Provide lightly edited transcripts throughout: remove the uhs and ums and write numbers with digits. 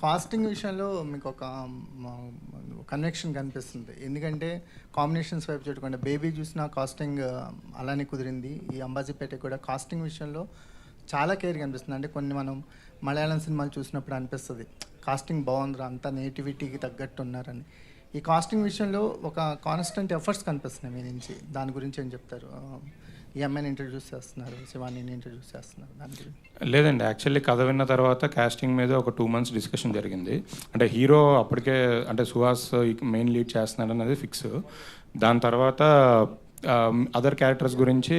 Casting విషయంలో మీకు ఒక కన్వెక్షన్ కనిపిస్తుంది. ఎందుకంటే కాంబినేషన్స్ వైపు చూడకుండా బేబీ చూసిన కాస్టింగ్ అలానే కుదిరింది. ఈ అంబాజీపేట కూడా కాస్టింగ్ విషయంలో చాలా కేర్ కనిపిస్తుంది. అంటే కొన్ని మనం మలయాళం సినిమాలు చూసినప్పుడు అనిపిస్తుంది కాస్టింగ్ బాగుందిరా, అంతా నేటివిటీకి తగ్గట్టు ఉన్నారని. ఈ కాస్టింగ్ విషయంలో ఒక కాన్స్టెంట్ ఎఫర్ట్స్ కనిపిస్తున్నాయి మీ నుంచి. దాని గురించి ఏం చెప్తారు? ఈ అమ్మాయిని ఇంట్రడ్యూస్ చేస్తున్నారు, శివానీని ఇంట్రడ్యూస్ చేస్తున్నారు, దాని గురించి. లేదండి, యాక్చువల్లీ కథ విన్న తర్వాత కాస్టింగ్ మీద ఒక 2 months డిస్కషన్ జరిగింది. అంటే హీరో అప్పటికే అంటే సుహాస్ మెయిన్ లీడ్ చేస్తున్నాడు అనేది ఫిక్స్. దాని తర్వాత అదర్ క్యారెక్టర్స్ గురించి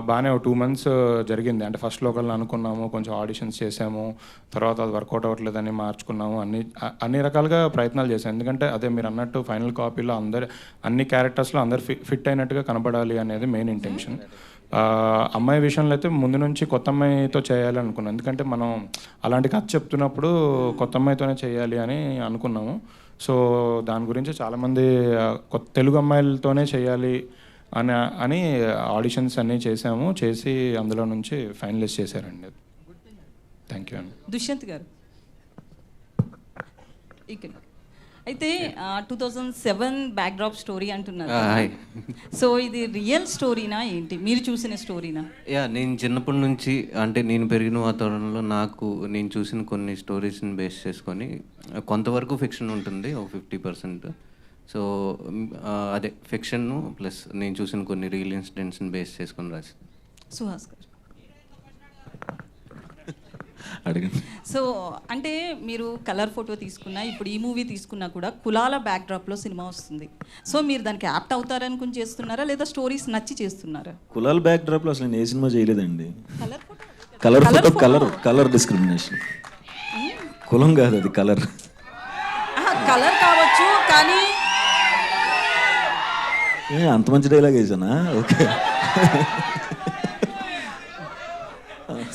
బాగానే ఒక 2 months జరిగింది. అంటే ఫస్ట్ లోకల్ని అనుకున్నాము, కొంచెం ఆడిషన్స్ చేసాము, తర్వాత అది వర్కౌట్ అవ్వట్లేదని మార్చుకున్నాము. అన్ని రకాలుగా ప్రయత్నాలు చేశాము. ఎందుకంటే అదే మీరు అన్నట్టు ఫైనల్ కాపీలో అన్ని క్యారెక్టర్స్లో అందరు ఫిట్ అయినట్టుగా కనబడాలి అనేది మెయిన్ ఇంటెన్షన్. అమ్మాయి విషయంలో అయితే ముందు నుంచి కొత్త అమ్మాయితో చేయాలి అనుకున్నాం. ఎందుకంటే మనం అలాంటి కథ చెప్తున్నప్పుడు కొత్త అమ్మాయితోనే చేయాలి అని అనుకున్నాము. సో దాని గురించి చాలామంది తెలుగు అమ్మాయిలతోనే చేయాలి అని ఆడిషన్స్ అన్నీ చేసి అందులో నుంచి ఫైనలైజ్ చేశారండి. థ్యాంక్ యూ అండి. దుష్యంత్ గారు ఇక్కడ అయితే 2007 బ్యాక్డ్రాప్ స్టోరీ అంటున్నారు. సో ఇది రియల్ స్టోరీనా ఏంటి, మీరు చూసిన స్టోరీనా? నేను చిన్నప్పటి నుంచి అంటే నేను పెరిగిన వాతావరణంలో నేను చూసిన కొన్ని స్టోరీస్ని బేస్ చేసుకొని కొంతవరకు ఫిక్షన్ ఉంటుంది, ఒక 50%. సో అదే ఫిక్షన్ ప్లస్ నేను చూసిన కొన్ని రియల్ ఇన్సిడెంట్స్ని బేస్ చేసుకొని రాసింది. సుహాస్ గారు అడగండి. సో అంటే మీరు కలర్ ఫోటో తీసుకున్నా, ఇప్పుడు ఈ మూవీ తీసుకున్నా కూడా కులాల బ్యాక్డ్రాప్లో సినిమా వస్తుంది. సో మీరు దానికి యాప్ట్ అవుతారనుకుని చేస్తున్నారా, లేదా స్టోరీస్ నచ్చి చేస్తున్నారా? కులాల బ్యాక్డ్రాప్లో అసలు నేను ఏ సినిమా చేయలేదండి. Colour photo colour discrimination. కులం కాదు అది, కలర్ కావచ్చు. కానీ అంత మంచి డైలాగ్ వేసానా? ఓకే.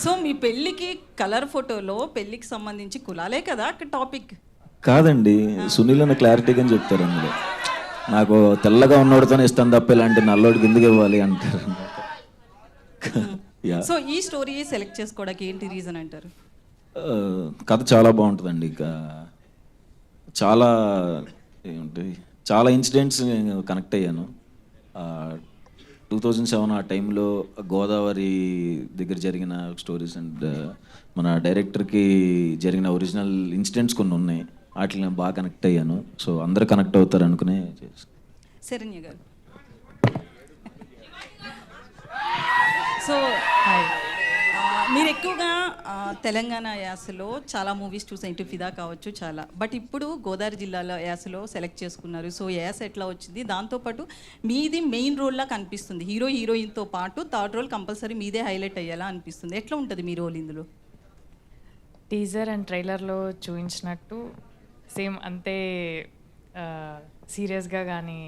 సో మీ పెళ్ళికి కలర్ ఫోటోలో పెళ్ళికి సంబంధించి కులాలే కదా అక్కడ టాపిక్? కాదండి, సునీల్ అన్న క్లారిటీగా చెప్తారు అందులో. నాకు తెల్లగా ఉన్నోడితోనే ఇష్టం తప్ప ఇలాంటి నల్లోడికి ఎందుకు ఇవ్వాలి అంటారు. సో ఈ స్టోరీ సెలెక్ట్ చేసుకోవడానికి ఏంటి రీజన్ అంటారు? కథ చాలా బాగుంటుందండి. ఇంకా చాలా ఇన్సిడెంట్స్ కనెక్ట్ అయ్యాను. 2007 ఆ టైంలో గోదావరి దగ్గర జరిగిన స్టోరీస్ అండ్ మన డైరెక్టర్కి జరిగిన ఒరిజినల్ ఇన్సిడెంట్స్ కొన్ని ఉన్నాయి, వాటిని నేను బాగా కనెక్ట్ అయ్యాను. సో అందరూ కనెక్ట్ అవుతారు అనుకునే చేస్తాను. శరణ్య గారు సో మీరు ఎక్కువగా తెలంగాణ యాసలో చాలా మూవీస్ చూసారు, ఇంటి ఫిదా కావచ్చు చాలా. బట్ ఇప్పుడు గోదావరి జిల్లాలో యాసలో సెలెక్ట్ చేసుకున్నారు. సో యాస ఎట్లా వచ్చింది? దాంతోపాటు మీది మెయిన్ రోల్లా కనిపిస్తుంది. హీరోయిన్తో పాటు థర్డ్ రోల్ కంపల్సరీ మీదే హైలైట్ అయ్యేలా అనిపిస్తుంది. ఎట్లా ఉంటుంది మీ రోల్ ఇందులో? టీజర్ అండ్ ట్రైలర్లో చూపించినట్టు సేమ్ అంతే సీరియస్గా కానీ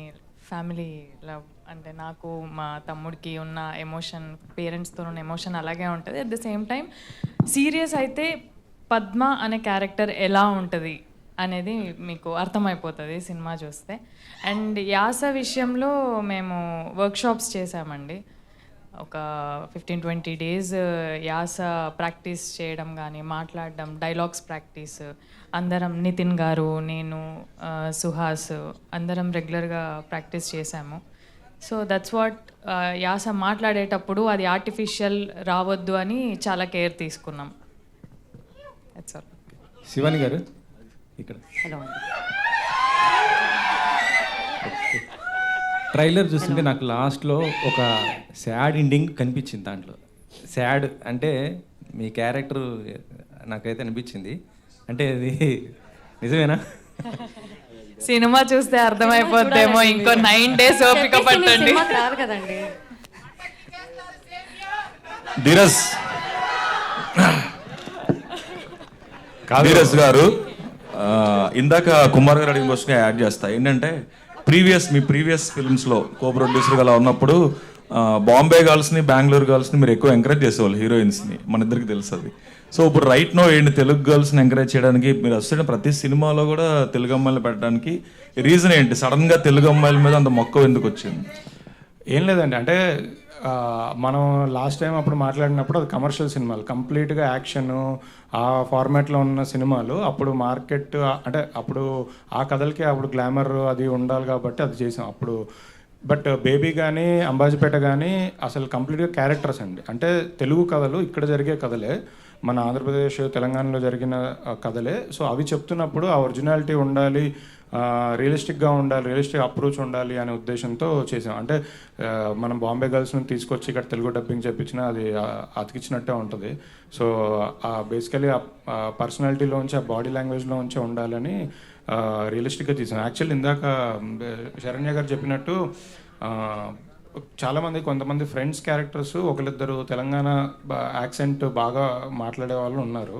ఫ్యామిలీ లవ్ అంటే నాకు మా తమ్ముడికి ఉన్న ఎమోషన్, పేరెంట్స్తో ఉన్న ఎమోషన్ అలాగే ఉంటుంది. At the same time serious అయితే పద్మ అనే క్యారెక్టర్ ఎలా ఉంటుంది అనేది మీకు అర్థమైపోతుంది సినిమా చూస్తే. అండ్ యాస విషయంలో మేము వర్క్షాప్స్ చేసామండి. ఒక 15-20 days యాస ప్రాక్టీస్ చేయడం కానీ, మాట్లాడడం, డైలాగ్స్ ప్రాక్టీస్ అందరం, నితిన్ గారు, నేను, సుహాస్ అందరం రెగ్యులర్గా ప్రాక్టీస్ చేశాము. సో దట్స్ వాట్ యాస మాట్లాడేటప్పుడు అది ఆర్టిఫిషియల్ రావద్దు అని చాలా కేర్ తీసుకున్నాం. That's all. శివాని గారు ఇక్కడ. హలో. ట్రైలర్ చూస్తుంటే నాకు లాస్ట్లో ఒక సాడ్ ఎండింగ్ కనిపించింది. దాంట్లో సాడ్ అంటే మీ క్యారెక్టర్ నాకైతే అనిపించింది. అంటే అది నిజమేనా? సినిమా చూస్తే అర్థమైపోద్దేమో, ఇంకో 9 days ఓపిక పట్టండి. ధీరజ్ గారు, ఇందాక కుమార్ గారు అడిగిన క్వశ్చన్ యాడ్ చేస్తా. ఏంటంటే మీ ప్రీవియస్ ఫిల్మ్స్లో కో ప్రొడ్యూసర్గా అలా ఉన్నప్పుడు బాంబే గర్ల్స్ని, బెంగళూరు గర్ల్స్ని మీరు ఎక్కువ ఎంకరేజ్ చేసేవాళ్ళు, హీరోయిన్స్ని. మన ఇద్దరికి తెలుసు అది. సో ఇప్పుడు రైట్ నో ఏంటి తెలుగు గర్ల్స్ని ఎంకరేజ్ చేయడానికి మీరు వస్తున్న ప్రతి సినిమాలో కూడా తెలుగు అమ్మాయిలు పెట్టడానికి రీజన్ ఏంటి? సడన్గా తెలుగు అమ్మాయిల మీద అంత మక్కువ ఎందుకు వచ్చింది? ఏం లేదండి, అంటే మనం లాస్ట్ టైం అప్పుడు మాట్లాడినప్పుడు అది కమర్షియల్ సినిమాలు, కంప్లీట్గా యాక్షన్ ఆ ఫార్మాట్లో ఉన్న సినిమాలు. అప్పుడు మార్కెట్ అంటే అప్పుడు ఆ కథలకి అప్పుడు గ్లామర్ అది ఉండాలి కాబట్టి అది చేసాం అప్పుడు. బట్ బేబీ కానీ అంబాజీపేట కానీ అసలు కంప్లీట్గా క్యారెక్టర్స్ అండి. అంటే తెలుగు కథలు ఇక్కడ జరిగే కథలే, మన ఆంధ్రప్రదేశ్ తెలంగాణలో జరిగిన కథలే. సో అవి చెప్తున్నప్పుడు ఆ ఒరిజినాలిటీ ఉండాలి, రియలిస్టిక్గా ఉండాలి, రియలిస్టిక్ అప్రోచ్ ఉండాలి అనే ఉద్దేశంతో చేసాం. అంటే మనం బాంబే గర్ల్స్ని తీసుకొచ్చి ఇక్కడ తెలుగు డబ్బింగ్ చెప్పించినా అది అతికిచ్చినట్టే ఉంటుంది. సో బేసికలీ ఆ పర్సనాలిటీలోంచి, ఆ బాడీ లాంగ్వేజ్లోంచి ఉండాలని రియలిస్టిక్గా తీసాం. యాక్చువల్లీ ఇందాక శరణ్య గారు చెప్పినట్టు చాలామంది కొంతమంది ఫ్రెండ్స్ క్యారెక్టర్స్ ఒకరిద్దరు తెలంగాణ యాక్సెంట్ బాగా మాట్లాడే వాళ్ళు ఉన్నారు.